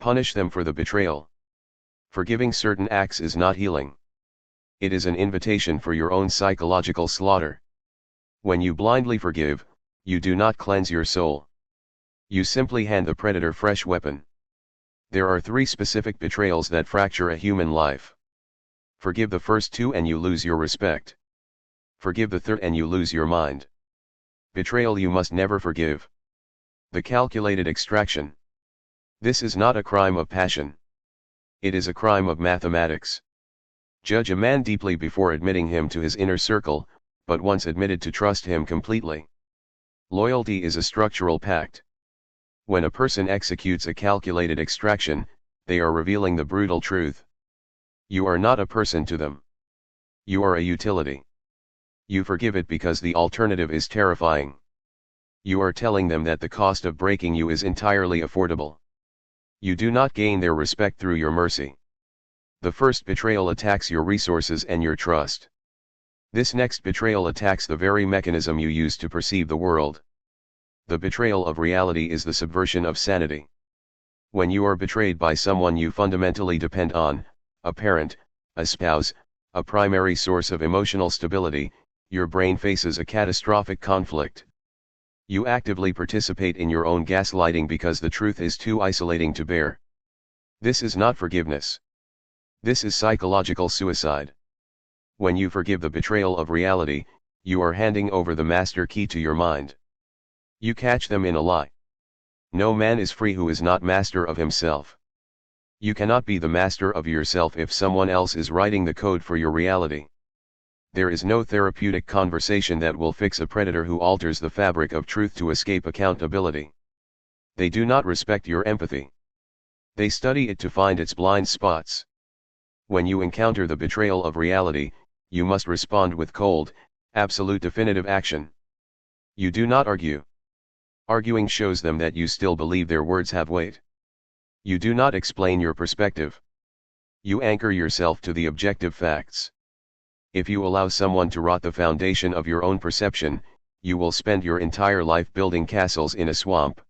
Punish them for the betrayal. Forgiving certain acts is not healing. It is an invitation for your own psychological slaughter. When you blindly forgive, you do not cleanse your soul. You simply hand the predator fresh weapon. There are 3 specific betrayals that fracture a human life. Forgive the first 2 and you lose your respect. Forgive the third and you lose your mind. Betrayal you must never forgive. The calculated extraction. This is not a crime of passion. It is a crime of mathematics. Judge a man deeply before admitting him to his inner circle, but once admitted to trust him completely. Loyalty is a structural pact. When a person executes a calculated extraction, they are revealing the brutal truth. You are not a person to them. You are a utility. You forgive it because the alternative is terrifying. You are telling them that the cost of breaking you is entirely affordable. You do not gain their respect through your mercy. The first betrayal attacks your resources and your trust. This next betrayal attacks the very mechanism you use to perceive the world. The betrayal of reality is the subversion of sanity. When you are betrayed by someone you fundamentally depend on, a parent, a spouse, a primary source of emotional stability, your brain faces a catastrophic conflict. You actively participate in your own gaslighting because the truth is too isolating to bear. This is not forgiveness. This is psychological suicide. When you forgive the betrayal of reality, you are handing over the master key to your mind. You catch them in a lie. No man is free who is not master of himself. You cannot be the master of yourself if someone else is writing the code for your reality. There is no therapeutic conversation that will fix a predator who alters the fabric of truth to escape accountability. They do not respect your empathy. They study it to find its blind spots. When you encounter the betrayal of reality, you must respond with cold, absolute definitive action. You do not argue. Arguing shows them that you still believe their words have weight. You do not explain your perspective. You anchor yourself to the objective facts. If you allow someone to rot the foundation of your own perception, you will spend your entire life building castles in a swamp.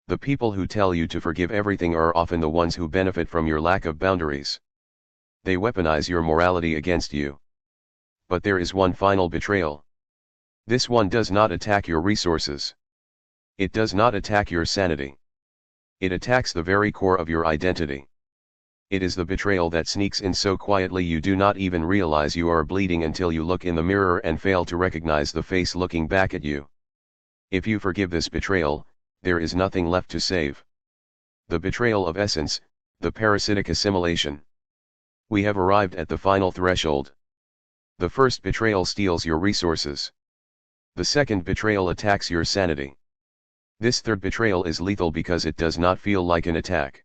The people who tell you to forgive everything are often the ones who benefit from your lack of boundaries. They weaponize your morality against you. But there is one final betrayal. This one does not attack your resources. It does not attack your sanity. It attacks the very core of your identity. It is the betrayal that sneaks in so quietly you do not even realize you are bleeding until you look in the mirror and fail to recognize the face looking back at you. If you forgive this betrayal, there is nothing left to save. The betrayal of essence, the parasitic assimilation. We have arrived at the final threshold. The first betrayal steals your resources. The second betrayal attacks your sanity. This third betrayal is lethal because it does not feel like an attack.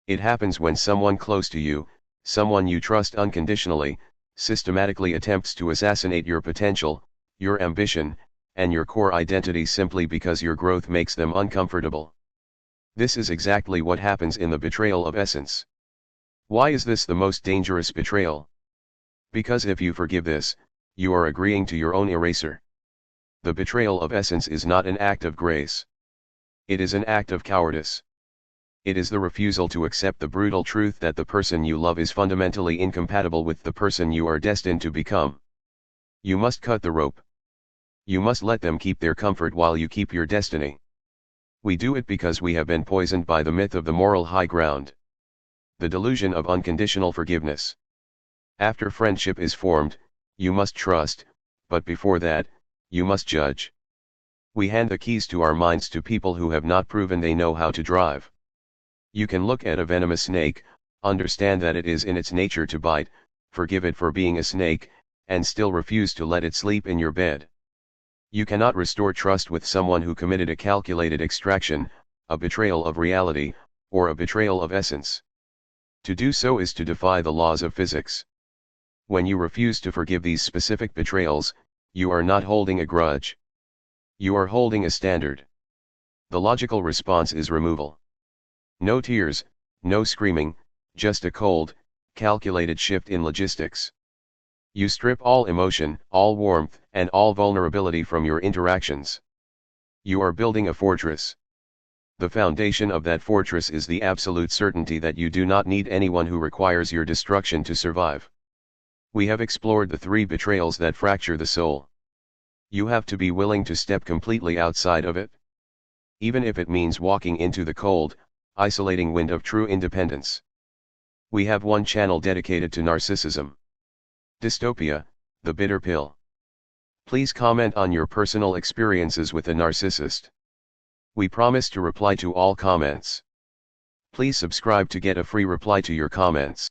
It happens when someone close to you, someone you trust unconditionally, systematically attempts to assassinate your potential, your ambition, and your core identity simply because your growth makes them uncomfortable. This is exactly what happens in the betrayal of essence. Why is this the most dangerous betrayal? Because if you forgive this, you are agreeing to your own eraser. The betrayal of essence is not an act of grace. It is an act of cowardice. It is the refusal to accept the brutal truth that the person you love is fundamentally incompatible with the person you are destined to become. You must cut the rope. You must let them keep their comfort while you keep your destiny. We do it because we have been poisoned by the myth of the moral high ground. The delusion of unconditional forgiveness. After friendship is formed, you must trust, but before that, you must judge. We hand the keys to our minds to people who have not proven they know how to drive. You can look at a venomous snake, understand that it is in its nature to bite, forgive it for being a snake, and still refuse to let it sleep in your bed. You cannot restore trust with someone who committed a calculated extraction, a betrayal of reality, or a betrayal of essence. To do so is to defy the laws of physics. When you refuse to forgive these specific betrayals, you are not holding a grudge. You are holding a standard. The logical response is removal. No tears, no screaming, just a cold, calculated shift in logistics. You strip all emotion, all warmth, and all vulnerability from your interactions. You are building a fortress. The foundation of that fortress is the absolute certainty that you do not need anyone who requires your destruction to survive. We have explored the 3 betrayals that fracture the soul. You have to be willing to step completely outside of it. Even if it means walking into the cold, isolating wind of true independence. We have one channel dedicated to narcissism. Dystopia, the bitter pill. Please comment on your personal experiences with a narcissist. We promise to reply to all comments. Please subscribe to get a free reply to your comments.